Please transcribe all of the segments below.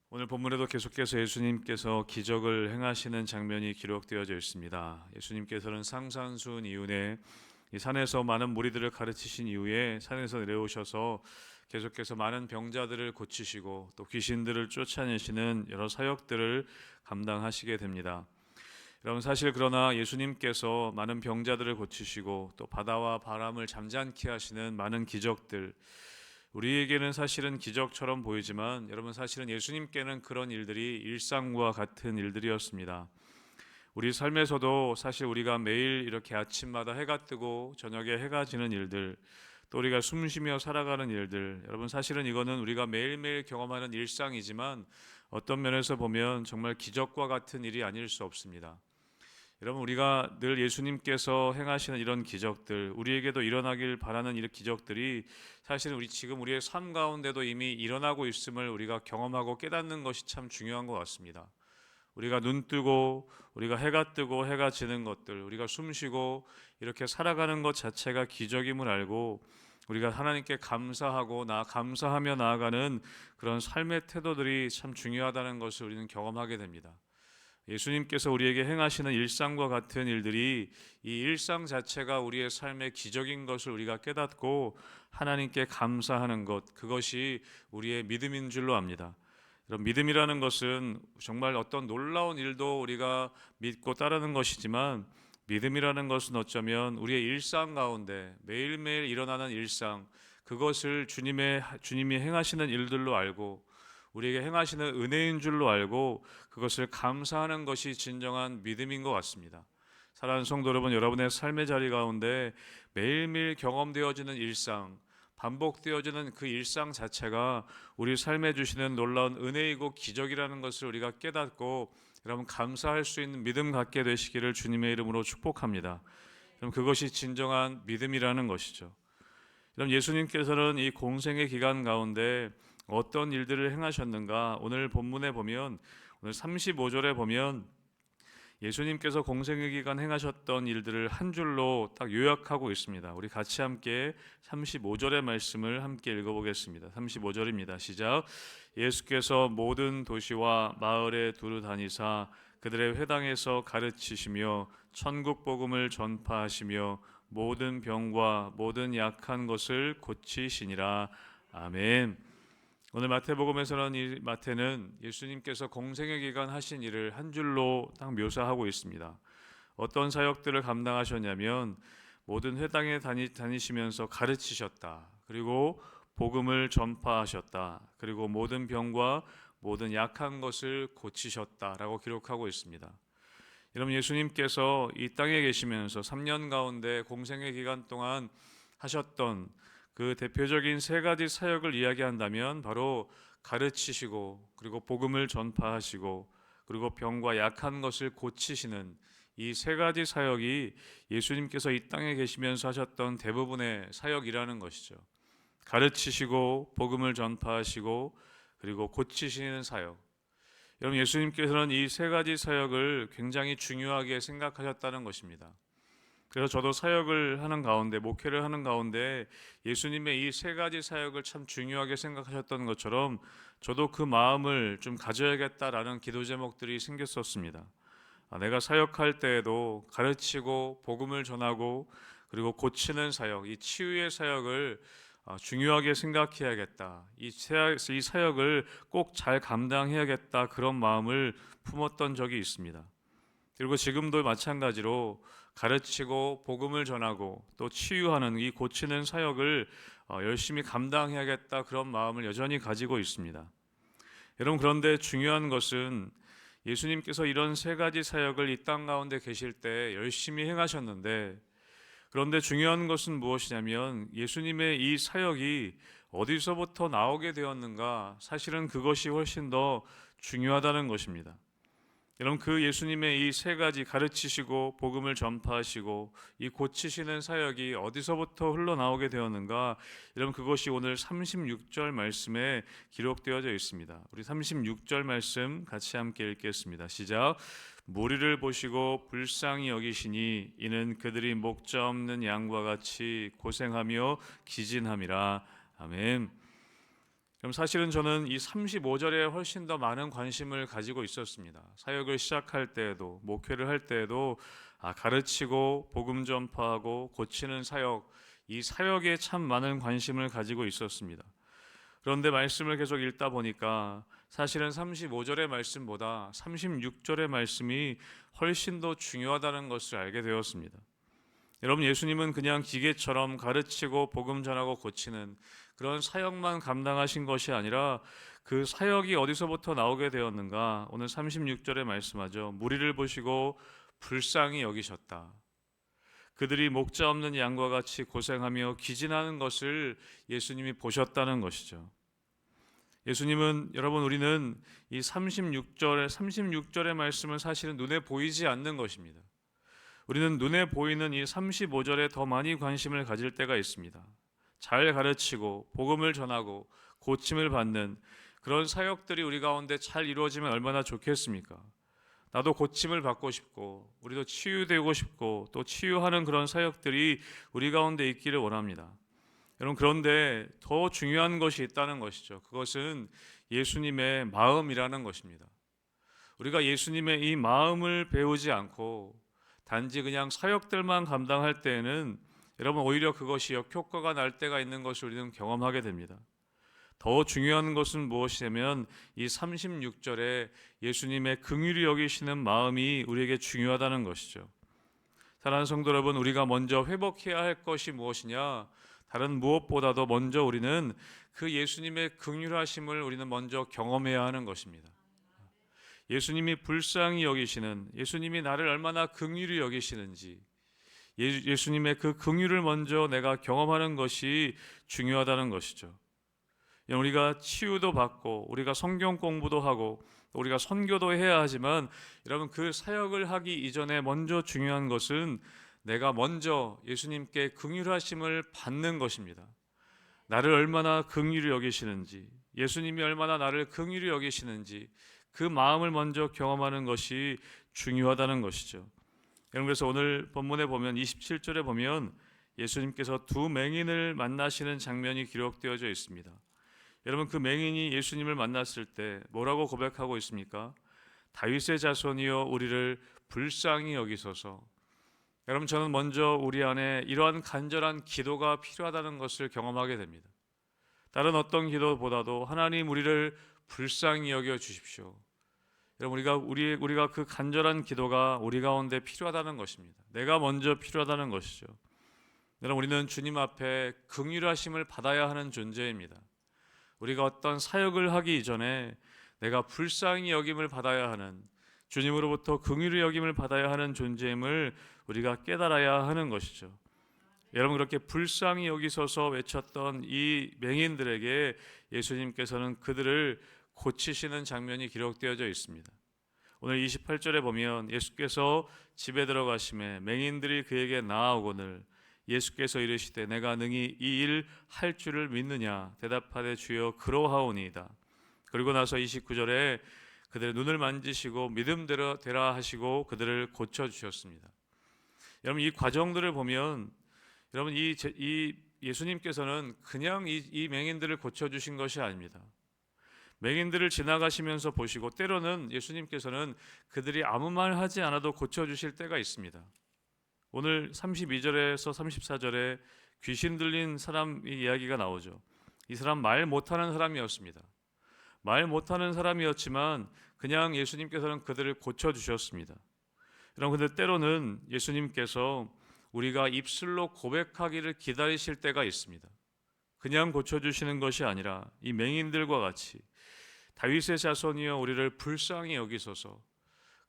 오늘 본문에도 계속해서 예수님께서 기적을 행하시는 장면이 기록되어져 있습니다. 예수님께서는 상산수훈 이후에 이 산에서 많은 무리들을 가르치신 이후에 산에서 내려오셔서 계속해서 많은 병자들을 고치시고 또 귀신들을 쫓아내시는 여러 사역들을 감당하시게 됩니다. 여러분, 사실 그러나 예수님께서 많은 병자들을 고치시고 또 바다와 바람을 잠잠케 하시는 많은 기적들, 우리에게는 사실은 기적처럼 보이지만 여러분, 사실은 예수님께는 그런 일들이 일상과 같은 일들이었습니다. 우리 삶에서도 사실 우리가 매일 이렇게 아침마다 해가 뜨고 저녁에 해가 지는 일들, 또 우리가 숨쉬며 살아가는 일들, 여러분, 사실은 이거는 우리가 매일매일 경험하는 일상이지만 어떤 면에서 보면 정말 기적과 같은 일이 아닐 수 없습니다. 여러분, 우리가 늘 예수님께서 행하시는 이런 기적들, 우리에게도 일어나길 바라는 이런 기적들이 사실은 지금 우리의 삶 가운데도 이미 일어나고 있음을 우리가 경험하고 깨닫는 것이 참 중요한 것 같습니다. 우리가 눈 뜨고 우리가 해가 뜨고 해가 지는 것들, 우리가 숨 쉬고 이렇게 살아가는 것 자체가 기적임을 알고 우리가 하나님께 감사하고 감사하며 나아가는 그런 삶의 태도들이 참 중요하다는 것을 우리는 경험하게 됩니다. 예수님께서 우리에게 행하시는 일상과 같은 일들이 이 일상 자체가 우리의 삶의 기적인 것을 우리가 깨닫고 하나님께 감사하는 것, 그것이 우리의 믿음인 줄로 압니다. 여러분, 믿음이라는 것은 정말 어떤 놀라운 일도 우리가 믿고 따르는 것이지만 믿음이라는 것은 어쩌면 우리의 일상 가운데 매일매일 일어나는 일상, 그것을 주님이 행하시는 일들로 알고 우리에게 행하시는 은혜인 줄로 알고 그것을 감사하는 것이 진정한 믿음인 것 같습니다. 사랑하는 성도 여러분, 여러분의 삶의 자리 가운데 매일매일 경험되어지는 일상, 반복되어지는 그 일상 자체가 우리 삶에 주시는 놀라운 은혜이고 기적이라는 것을 우리가 깨닫고 여러분 감사할 수 있는 믿음 갖게 되시기를 주님의 이름으로 축복합니다. 그럼 그것이 진정한 믿음이라는 것이죠. 그럼 예수님께서는 이 공생의 기간 가운데 어떤 일들을 행하셨는가? 오늘 본문에 보면 오늘 35절에 보면 예수님께서 공생의 기간 행하셨던 일들을 한 줄로 딱 요약하고 있습니다. 우리 같이 함께 35절의 말씀을 함께 읽어보겠습니다. 35절입니다. 시작. 예수께서 모든 도시와 마을에 두루 다니사 그들의 회당에서 가르치시며 천국 복음을 전파하시며 모든 병과 모든 약한 것을 고치시니라. 아멘. 오늘 마태복음에서는 이 마태는 예수님께서 공생의 기간 하신 일을 한 줄로 딱 묘사하고 있습니다. 어떤 사역들을 감당하셨냐면 모든 회당에 다니시면서 가르치셨다. 그리고 복음을 전파하셨다. 그리고 모든 병과 모든 약한 것을 고치셨다라고 기록하고 있습니다. 여러분, 예수님께서 이 땅에 계시면서 3년 가운데 공생의 기간 동안 하셨던 그 대표적인 세 가지 사역을 이야기한다면 바로 가르치시고 그리고 복음을 전파하시고 그리고 병과 약한 것을 고치시는 이 세 가지 사역이 예수님께서 이 땅에 계시면서 하셨던 대부분의 사역이라는 것이죠. 가르치시고 복음을 전파하시고 그리고 고치시는 사역. 여러분, 예수님께서는 이 세 가지 사역을 굉장히 중요하게 생각하셨다는 것입니다. 그래서 저도 사역을 하는 가운데, 목회를 하는 가운데 예수님의 이 세 가지 사역을 참 중요하게 생각하셨던 것처럼 저도 그 마음을 좀 가져야겠다라는 기도 제목들이 생겼었습니다. 내가 사역할 때에도 가르치고 복음을 전하고 그리고 고치는 사역, 이 치유의 사역을 중요하게 생각해야겠다. 이 사역을 꼭 잘 감당해야겠다. 그런 마음을 품었던 적이 있습니다. 그리고 지금도 마찬가지로 가르치고 복음을 전하고 또 치유하는 이 고치는 사역을 열심히 감당해야겠다. 그런 마음을 여전히 가지고 있습니다. 여러분, 그런데 중요한 것은 예수님께서 이런 세 가지 사역을 이 땅 가운데 계실 때 열심히 행하셨는데, 그런데 중요한 것은 무엇이냐면 예수님의 이 사역이 어디서부터 나오게 되었는가, 사실은 그것이 훨씬 더 중요하다는 것입니다. 여러분, 그 예수님의 이 세 가지 가르치시고 복음을 전파하시고 이 고치시는 사역이 어디서부터 흘러나오게 되었는가, 여러분, 그것이 오늘 36절 말씀에 기록되어져 있습니다. 우리 36절 말씀 같이 함께 읽겠습니다. 시작. 무리를 보시고 불쌍히 여기시니 이는 그들이 목자 없는 양과 같이 고생하며 기진함이라. 아멘. 그럼 사실은 저는 이 35절에 훨씬 더 많은 관심을 가지고 있었습니다. 사역을 시작할 때에도, 목회를 할 때에도 가르치고 복음 전파하고 고치는 사역, 이 사역에 참 많은 관심을 가지고 있었습니다. 그런데 말씀을 계속 읽다 보니까 사실은 35절의 말씀보다 36절의 말씀이 훨씬 더 중요하다는 것을 알게 되었습니다. 여러분, 예수님은 그냥 기계처럼 가르치고 복음 전하고 고치는 그런 사역만 감당하신 것이 아니라 그 사역이 어디서부터 나오게 되었는가? 오늘 36절에 말씀하죠. 무리를 보시고 불쌍히 여기셨다. 그들이 목자 없는 양과 같이 고생하며 기진하는 것을 예수님이 보셨다는 것이죠. 예수님은, 여러분, 우리는 이 36절의 말씀은 사실은 눈에 보이지 않는 것입니다. 우리는 눈에 보이는 이 35절에 더 많이 관심을 가질 때가 있습니다. 잘 가르치고 복음을 전하고 고침을 받는 그런 사역들이 우리 가운데 잘 이루어지면 얼마나 좋겠습니까? 나도 고침을 받고 싶고 우리도 치유되고 싶고 또 치유하는 그런 사역들이 우리 가운데 있기를 원합니다. 여러분, 그런데 더 중요한 것이 있다는 것이죠. 그것은 예수님의 마음이라는 것입니다. 우리가 예수님의 이 마음을 배우지 않고 단지 그냥 사역들만 감당할 때에는 여러분, 오히려 그것이 역효과가 날 때가 있는 것을 우리는 경험하게 됩니다. 더 중요한 것은 무엇이냐면 이 36절에 예수님의 긍휼히 여기시는 마음이 우리에게 중요하다는 것이죠. 사랑하는 성도 여러분, 우리가 먼저 회복해야 할 것이 무엇이냐? 다른 무엇보다도 먼저 우리는 그 예수님의 긍휼하심을 우리는 먼저 경험해야 하는 것입니다. 예수님이 불쌍히 여기시는, 예수님이 나를 얼마나 긍휼히 여기시는지, 예수님의 그 긍휼을 먼저 내가 경험하는 것이 중요하다는 것이죠. 우리가 치유도 받고 우리가 성경 공부도 하고 우리가 선교도 해야 하지만 여러분, 그 사역을 하기 이전에 먼저 중요한 것은 내가 먼저 예수님께 긍휼하심을 받는 것입니다. 나를 얼마나 긍휼히 여기시는지, 예수님이 얼마나 나를 긍휼히 여기시는지 그 마음을 먼저 경험하는 것이 중요하다는 것이죠. 여러분, 그래서 오늘 본문에 보면 27절에 보면 예수님께서 두 맹인을 만나시는 장면이 기록되어져 있습니다. 여러분, 그 맹인이 예수님을 만났을 때 뭐라고 고백하고 있습니까? 다윗의 자손이여 우리를 불쌍히 여기소서. 여러분, 저는 먼저 우리 안에 이러한 간절한 기도가 필요하다는 것을 경험하게 됩니다. 다른 어떤 기도보다도 하나님, 우리를 불쌍히 여겨 주십시오. 여러분, 우리가 그 간절한 기도가 우리 가운데 필요하다는 것입니다. 내가 먼저 필요하다는 것이죠. 여러분, 우리는 주님 앞에 긍휼하심을 받아야 하는 존재입니다. 우리가 어떤 사역을 하기 이전에 내가 불쌍히 여김을 받아야 하는, 주님으로부터 긍휼히 여김을 받아야 하는 존재임을 우리가 깨달아야 하는 것이죠. 여러분, 그렇게 불쌍히 여기소서 외쳤던 이 맹인들에게 예수님께서는 그들을 고치시는 장면이 기록되어져 있습니다. 오늘 28절에 보면 예수께서 집에 들어가심에 맹인들이 그에게 나아오거늘 예수께서 이르시되 내가 능히 이 일 할 줄을 믿느냐 대답하되 주여 그러하오니이다. 그리고 나서 29절에 그들의 눈을 만지시고 믿음대로 되라 하시고 그들을 고쳐주셨습니다. 여러분, 이 과정들을 보면 여러분, 이 예수님께서는 그냥 이 맹인들을 고쳐주신 것이 아닙니다. 맹인들을 지나가시면서 보시고 때로는 예수님께서는 그들이 아무 말 하지 않아도 고쳐주실 때가 있습니다. 오늘 32절에서 34절에 귀신 들린 사람의 이야기가 나오죠. 이 사람 말 못하는 사람이었습니다. 말 못하는 사람이었지만 그냥 예수님께서는 그들을 고쳐주셨습니다. 여러분, 근데 때로는 예수님께서 우리가 입술로 고백하기를 기다리실 때가 있습니다. 그냥 고쳐주시는 것이 아니라 이 맹인들과 같이 다윗의 자손이여 우리를 불쌍히 여기소서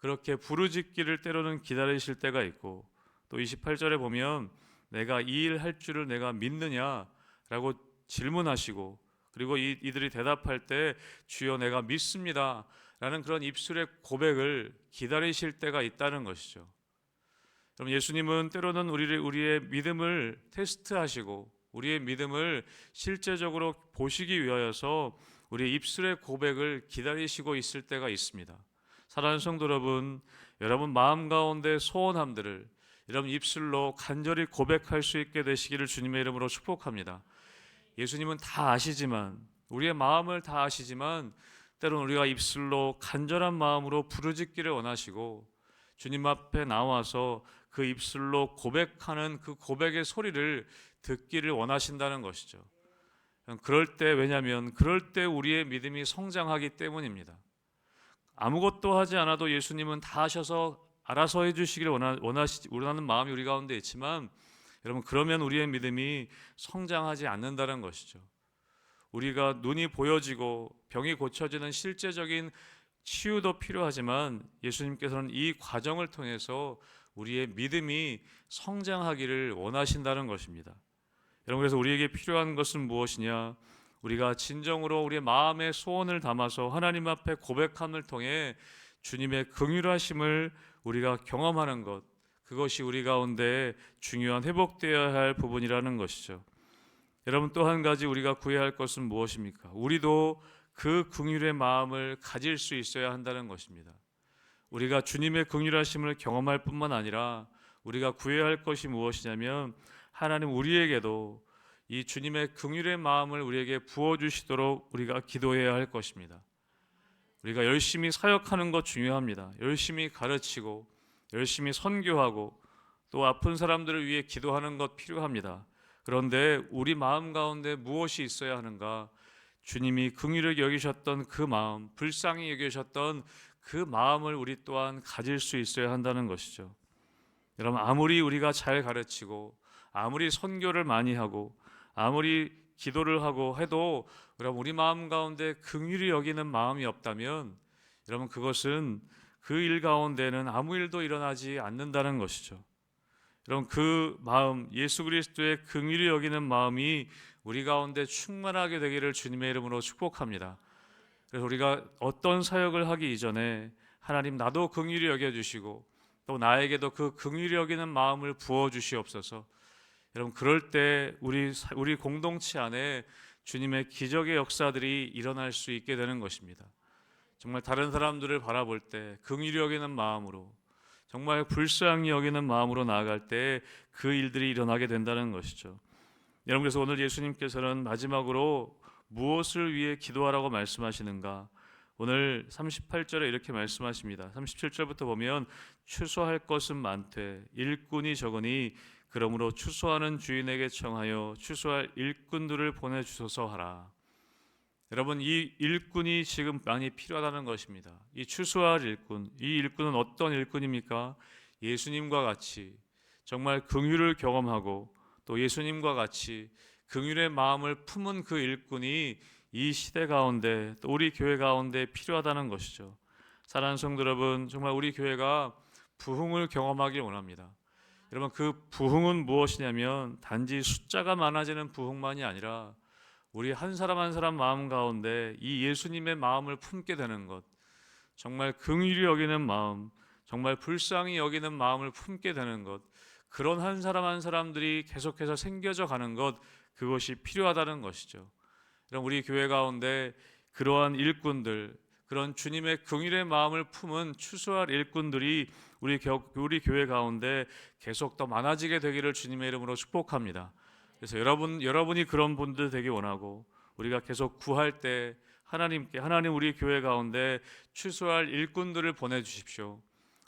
그렇게 부르짖기를 때로는 기다리실 때가 있고, 또 28절에 보면 내가 이 일 할 줄을 내가 믿느냐라고 질문하시고, 그리고 이들이 대답할 때 주여 내가 믿습니다 라는 그런 입술의 고백을 기다리실 때가 있다는 것이죠. 그럼 예수님은 때로는 우리의 믿음을 테스트하시고 우리의 믿음을 실제적으로 보시기 위하여서 우리의 입술의 고백을 기다리시고 있을 때가 있습니다. 사랑하는 성도 여러분, 여러분 마음 가운데 소원함들을 여러분 입술로 간절히 고백할 수 있게 되시기를 주님의 이름으로 축복합니다. 예수님은 다 아시지만 우리의 마음을 다 아시지만 때로는 우리가 입술로 간절한 마음으로 부르짖기를 원하시고 주님 앞에 나와서 그 입술로 고백하는 그 고백의 소리를 듣기를 원하신다는 것이죠. 그럴 때, 왜냐하면 그럴 때 우리의 믿음이 성장하기 때문입니다. 아무것도 하지 않아도 예수님은 다 하셔서 알아서 해주시기를 원하는 마음이 우리 가운데 있지만, 여러분, 그러면 우리의 믿음이 성장하지 않는다는 것이죠. 우리가 눈이 보여지고 병이 고쳐지는 실제적인 치유도 필요하지만 예수님께서는 이 과정을 통해서 우리의 믿음이 성장하기를 원하신다는 것입니다. 여러분, 그래서 우리에게 필요한 것은 무엇이냐? 우리가 진정으로 우리의 마음의 소원을 담아서 하나님 앞에 고백함을 통해 주님의 긍휼하심을 우리가 경험하는 것, 그것이 우리 가운데 중요한 회복되어야 할 부분이라는 것이죠. 여러분, 또 한 가지 우리가 구해야 할 것은 무엇입니까? 우리도 그 긍휼의 마음을 가질 수 있어야 한다는 것입니다. 우리가 주님의 긍휼하심을 경험할 뿐만 아니라 우리가 구해야 할 것이 무엇이냐면, 하나님 우리에게도 이 주님의 긍휼의 마음을 우리에게 부어주시도록 우리가 기도해야 할 것입니다. 우리가 열심히 사역하는 것 중요합니다. 열심히 가르치고 열심히 선교하고 또 아픈 사람들을 위해 기도하는 것 필요합니다. 그런데 우리 마음 가운데 무엇이 있어야 하는가? 주님이 긍휼히 여기셨던 그 마음, 불쌍히 여기셨던 그 마음을 우리 또한 가질 수 있어야 한다는 것이죠. 여러분, 아무리 우리가 잘 가르치고 아무리 선교를 많이 하고 아무리 기도를 하고 해도 여러분, 우리 마음 가운데 긍휼히 여기는 마음이 없다면 여러분, 그것은 그 일 가운데는 아무 일도 일어나지 않는다는 것이죠. 여러분, 그 마음, 예수 그리스도의 긍휼히 여기는 마음이 우리 가운데 충만하게 되기를 주님의 이름으로 축복합니다. 그래서 우리가 어떤 사역을 하기 이전에 하나님, 나도 긍휼히 여겨주시고 또 나에게도 그 긍휼히 여기는 마음을 부어주시옵소서. 여러분, 그럴 때 우리 공동체 안에 주님의 기적의 역사들이 일어날 수 있게 되는 것입니다. 정말 다른 사람들을 바라볼 때 긍휼히 여기는 마음으로, 정말 불쌍히 여기는 마음으로 나아갈 때 그 일들이 일어나게 된다는 것이죠. 여러분, 그래서 오늘 예수님께서는 마지막으로 무엇을 위해 기도하라고 말씀하시는가? 오늘 38절에 이렇게 말씀하십니다. 37절부터 보면 추수할 것은 많되 일꾼이 적으니 그러므로 추수하는 주인에게 청하여 추수할 일꾼들을 보내주소서 하라. 여러분, 이 일꾼이 지금 많이 필요하다는 것입니다. 이 추수할 일꾼, 이 일꾼은 어떤 일꾼입니까? 예수님과 같이 정말 긍휼을 경험하고 또 예수님과 같이 긍휼의 마음을 품은 그 일꾼이 이 시대 가운데 또 우리 교회 가운데 필요하다는 것이죠. 사랑하는 성도 여러분, 정말 우리 교회가 부흥을 경험하길 원합니다. 여러분, 그 부흥은 무엇이냐면 단지 숫자가 많아지는 부흥만이 아니라 우리 한 사람 한 사람 마음 가운데 이 예수님의 마음을 품게 되는 것, 정말 긍휼히 여기는 마음, 정말 불쌍히 여기는 마음을 품게 되는 것, 그런 한 사람 한 사람들이 계속해서 생겨져 가는 것, 그것이 필요하다는 것이죠. 여러분, 우리 교회 가운데 그러한 일꾼들, 그런 주님의 긍휼의 마음을 품은 추수할 일꾼들이 우리 교회 가운데 계속 더 많아지게 되기를 주님의 이름으로 축복합니다. 그래서 여러분이 그런 분들 되기 원하고, 우리가 계속 구할 때 하나님 우리 교회 가운데 추수할 일꾼들을 보내주십시오.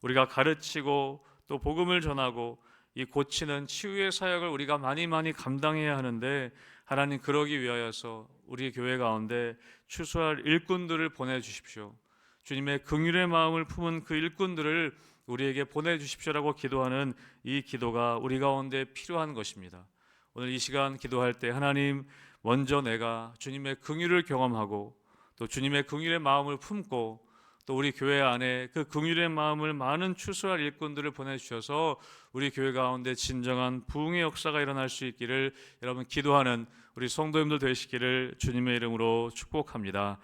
우리가 가르치고 또 복음을 전하고 이 고치는 치유의 사역을 우리가 많이 감당해야 하는데, 하나님 그러기 위하여서 우리 교회 가운데 추수할 일꾼들을 보내주십시오. 주님의 긍휼의 마음을 품은 그 일꾼들을 우리에게 보내주십시오라고 기도하는 이 기도가 우리 가운데 필요한 것입니다. 오늘 이 시간 기도할 때 하나님, 먼저 내가 주님의 긍휼을 경험하고 또 주님의 긍휼의 마음을 품고 또 우리 교회 안에 그 긍휼의 마음을 많은 추수할 일꾼들을 보내주셔서 우리 교회 가운데 진정한 부흥의 역사가 일어날 수 있기를 여러분 기도하는 우리 성도님들 되시기를 주님의 이름으로 축복합니다.